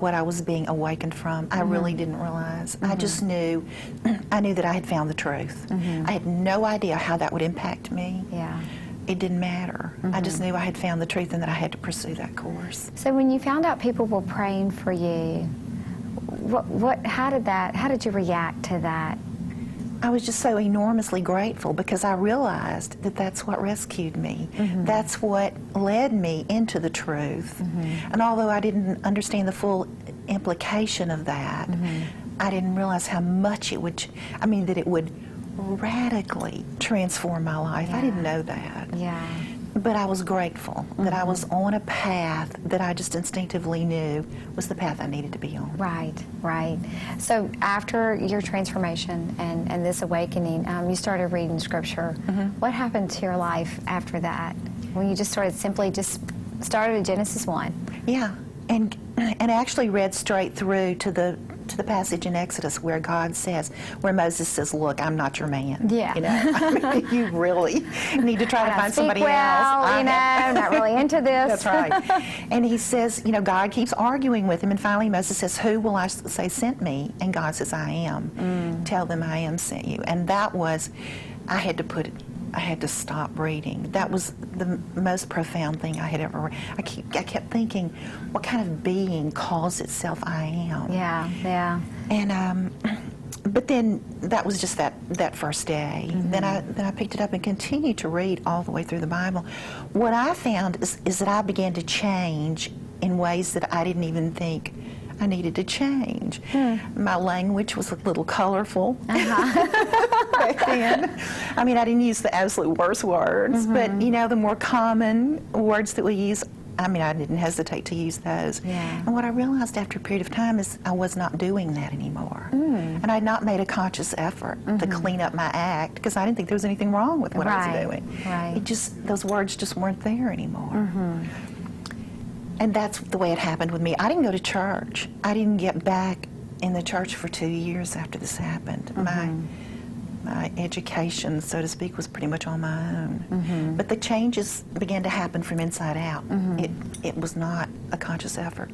what I was being awakened from. I really didn't realize. I just knew, I knew that I had found the truth. I had no idea how that would impact me. Yeah. It didn't matter. I just knew I had found the truth and that I had to pursue that course. So when you found out people were praying for you, how did you react to that? I was just so enormously grateful because I realized that that's what rescued me. That's what led me into the truth. And although I didn't understand the full implication of that, I didn't realize how much it would, that it would radically transform my life. I didn't know that. Yeah. But I was grateful that I was on a path that I just instinctively knew was the path I needed to be on. Right, right. So after your transformation and this awakening, you started reading Scripture. What happened to your life after that? When you just started at Genesis 1? Yeah, and actually read straight through to the passage in Exodus where God says, where Moses says, "Look, I'm not your man." Yeah. You know, you really need to try to find somebody else. I'm not really into this. That's right. And he says, God keeps arguing with him, and finally Moses says, "Who will I say sent me?" And God says, "I am. Tell them I am sent you." And that was, I had to stop reading. That was the most profound thing I had ever read. I kept thinking, what kind of being calls itself I am? Yeah, yeah. And but then that was just that first day. Then I picked it up and continued to read all the way through the Bible. What I found is that I began to change in ways that I didn't even think I needed to change. My language was a little colorful back then. I didn't use the absolute worst words, but the more common words that we use, I didn't hesitate to use those. Yeah. And what I realized after a period of time is I was not doing that anymore. And I had not made a conscious effort to clean up my act because I didn't think there was anything wrong with what I was doing. Right. Those words just weren't there anymore. And that's the way it happened with me. I didn't go to church. I didn't get back in the church for 2 years after this happened. My education, so to speak, was pretty much on my own. But the changes began to happen from inside out. It was not a conscious effort.